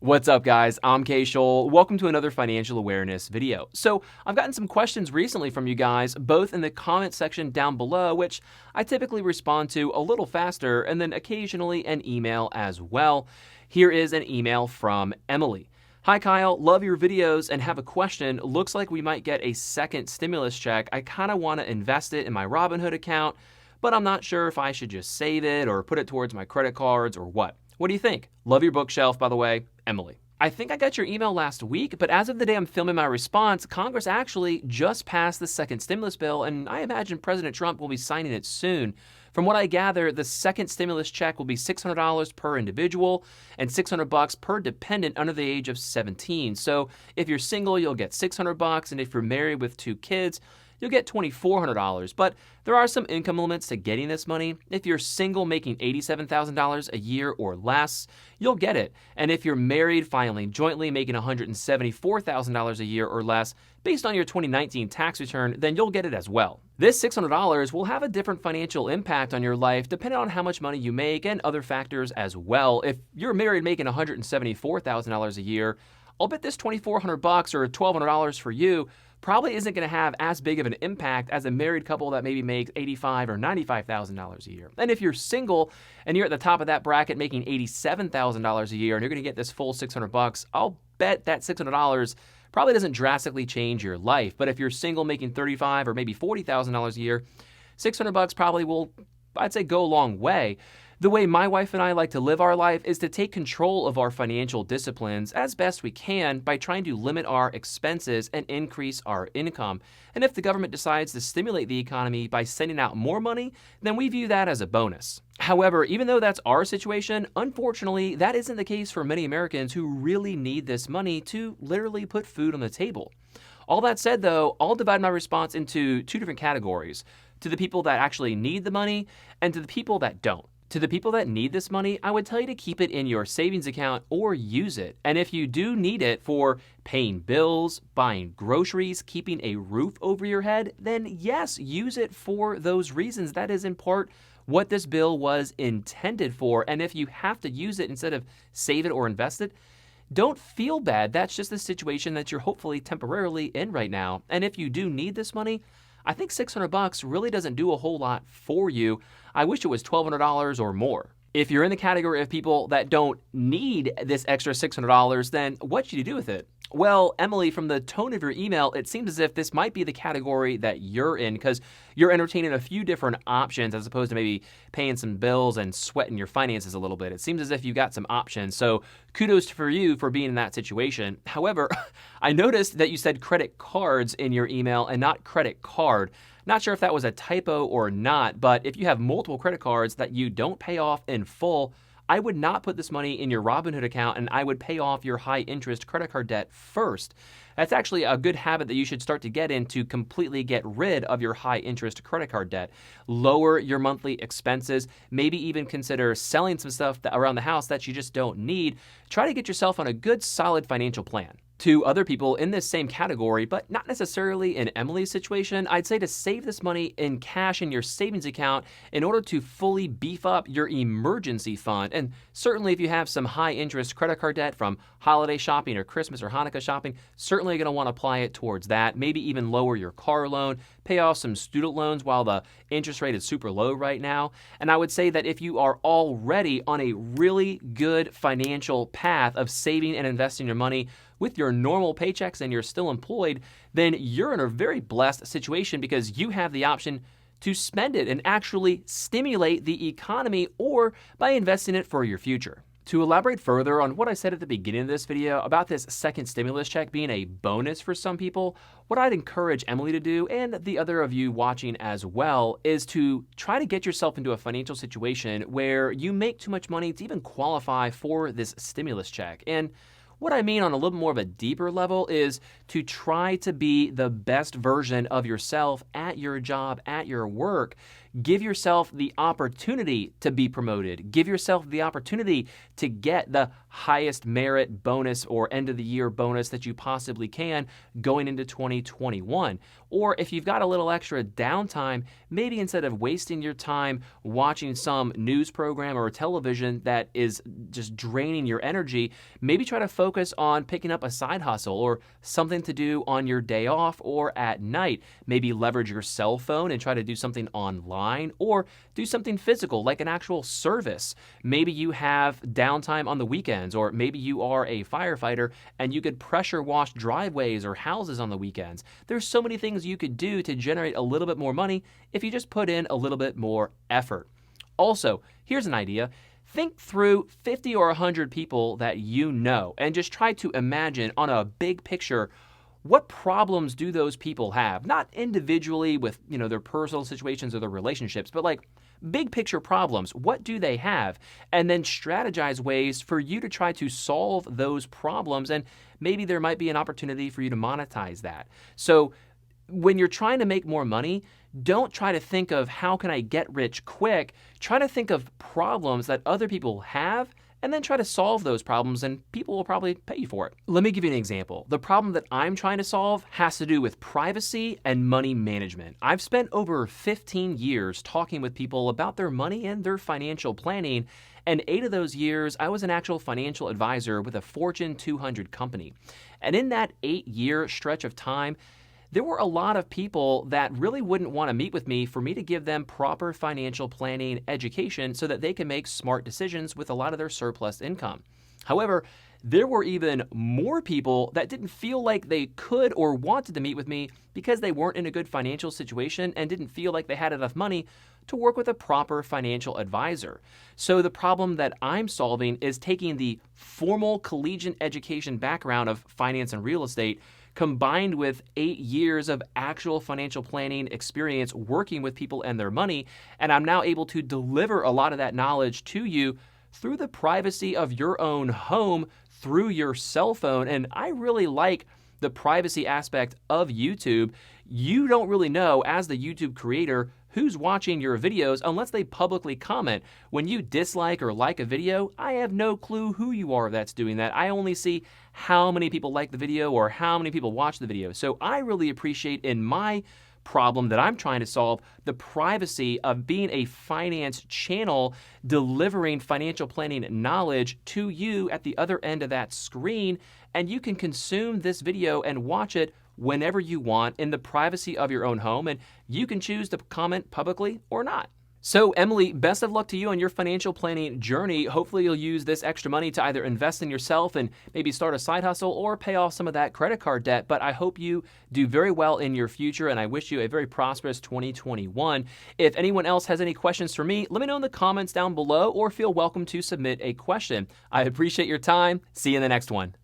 What's up, guys? I'm Kay Scholl. Welcome to another financial awareness video. So I've gotten some questions recently from you guys, both in the comment section down below, which I typically respond to a little faster, and then occasionally an email as well. Here is an email from Emily. Hi Kyle, love your videos and have a question. Looks like we might get a second stimulus check. I kind of want to invest it in my Robinhood account, but I'm not sure if I should just save it or put it towards my credit cards or what. What do you think? Love your bookshelf, by the way, Emily. I think I got your email last week, but as of the day I'm filming my response, Congress actually just passed the second stimulus bill, and I imagine President Trump will be signing it soon. From what I gather, the second stimulus check will be $600 per individual and $600 per dependent under the age of 17. So if you're single, you'll get $600, and if you're married with 2 kids, you'll get $2,400. But there are some income limits to getting this money. If you're single making $87,000 a year or less, you'll get it. And if you're married filing jointly making $174,000 a year or less, based on your 2019 tax return, then you'll get it as well. This $600 will have a different financial impact on your life depending on how much money you make and other factors as well. If you're married making $174,000 a year, I'll bet this $2,400 or $1,200 for you probably isn't going to have as big of an impact as a married couple that maybe makes $85,000 or $95,000 a year. And if you're single and you're at the top of that bracket making $87,000 a year and you're going to get this full $600, I'll bet that $600 probably doesn't drastically change your life. But if you're single making $35,000 or maybe $40,000 a year, $600 probably will, I'd say, go a long way. The way my wife and I like to live our life is to take control of our financial disciplines as best we can by trying to limit our expenses and increase our income. And if the government decides to stimulate the economy by sending out more money, then we view that as a bonus. However, even though that's our situation, unfortunately, that isn't the case for many Americans who really need this money to literally put food on the table. All that said, though, I'll divide my response into 2 different categories: to the people that actually need the money and to the people that don't. To the people that need this money, I would tell you to keep it in your savings account or use it. And if you do need it for paying bills, buying groceries, keeping a roof over your head, then yes, use it for those reasons. That is in part what this bill was intended for. And if you have to use it instead of save it or invest it, don't feel bad. That's just the situation that you're hopefully temporarily in right now. And if you do need this money, I think $600 really doesn't do a whole lot for you. I wish it was $1,200 or more. If you're in the category of people that don't need this extra $600, then what should you do with it? Well, Emily, from the tone of your email, it seems as if this might be the category that you're in because you're entertaining a few different options as opposed to maybe paying some bills and sweating your finances a little bit. It seems as if you've got some options, so kudos for you for being in that situation. However, I noticed that you said credit cards in your email and not credit card. Not sure if that was a typo or not, but if you have multiple credit cards that you don't pay off in full, I would not put this money in your Robinhood account and I would pay off your high interest credit card debt first. That's actually a good habit that you should start to get in to completely get rid of your high interest credit card debt. Lower your monthly expenses, maybe even consider selling some stuff around the house that you just don't need. Try to get yourself on a good solid financial plan. To other people in this same category, but not necessarily in Emily's situation, I'd say to save this money in cash in your savings account in order to fully beef up your emergency fund. And certainly if you have some high interest credit card debt from holiday shopping or Christmas or Hanukkah shopping, certainly you're going to want to apply it towards that. Maybe even lower your car loan, pay off some student loans while the interest rate is super low right now. And I would say that if you are already on a really good financial path of saving and investing your money with your normal paychecks and you're still employed, then you're in a very blessed situation because you have the option to spend it and actually stimulate the economy or by investing it for your future. To elaborate further on what I said at the beginning of this video about this second stimulus check being a bonus for some people, what I'd encourage Emily to do, and the other of you watching as well, is to try to get yourself into a financial situation where you make too much money to even qualify for this stimulus check. And what I mean on a little more of a deeper level is to try to be the best version of yourself at your job, at your work. Give yourself the opportunity to be promoted. Give yourself the opportunity to get the highest merit bonus or end of the year bonus that you possibly can going into 2021. Or if you've got a little extra downtime, maybe instead of wasting your time watching some news program or television that is just draining your energy, maybe try to focus on picking up a side hustle or something to do on your day off or at night. Maybe leverage your cell phone and try to do something online, or do something physical like an actual service. Maybe you have downtime on the weekends, or maybe you are a firefighter and you could pressure wash driveways or houses on the weekends. There's so many things you could do to generate a little bit more money if you just put in a little bit more effort. Also, here's an idea. Think through 50 or 100 people that you know and just try to imagine on a big picture, what problems do those people have? Not individually with, their personal situations or their relationships, but like big picture problems. What do they have? And then strategize ways for you to try to solve those problems. And maybe there might be an opportunity for you to monetize that. So when you're trying to make more money, don't try to think of how can I get rich quick. Try to think of problems that other people have and then try to solve those problems, and people will probably pay you for it. Let me give you an example. The problem that I'm trying to solve has to do with privacy and money management. I've spent over 15 years talking with people about their money and their financial planning, and 8 of those years, I was an actual financial advisor with a Fortune 200 company. And in that 8-year stretch of time, there were a lot of people that really wouldn't want to meet with me for me to give them proper financial planning education so that they can make smart decisions with a lot of their surplus income. However, there were even more people that didn't feel like they could or wanted to meet with me because they weren't in a good financial situation and didn't feel like they had enough money to work with a proper financial advisor. So the problem that I'm solving is taking the formal collegiate education background of finance and real estate combined with 8 years of actual financial planning experience working with people and their money, and I'm now able to deliver a lot of that knowledge to you through the privacy of your own home, through your cell phone. And I really like the privacy aspect of YouTube. You don't really know, as the YouTube creator, who's watching your videos unless they publicly comment. When you dislike or like a video, I have no clue who you are that's doing that. I only see how many people like the video or how many people watch the video. So I really appreciate in my problem that I'm trying to solve the privacy of being a finance channel, delivering financial planning knowledge to you at the other end of that screen. And you can consume this video and watch it whenever you want in the privacy of your own home, and you can choose to comment publicly or not. So Emily, best of luck to you on your financial planning journey. Hopefully you'll use this extra money to either invest in yourself and maybe start a side hustle or pay off some of that credit card debt. But I hope you do very well in your future, and I wish you a very prosperous 2021. If anyone else has any questions for me, let me know in the comments down below, or feel welcome to submit a question. I appreciate your time. See you in the next one.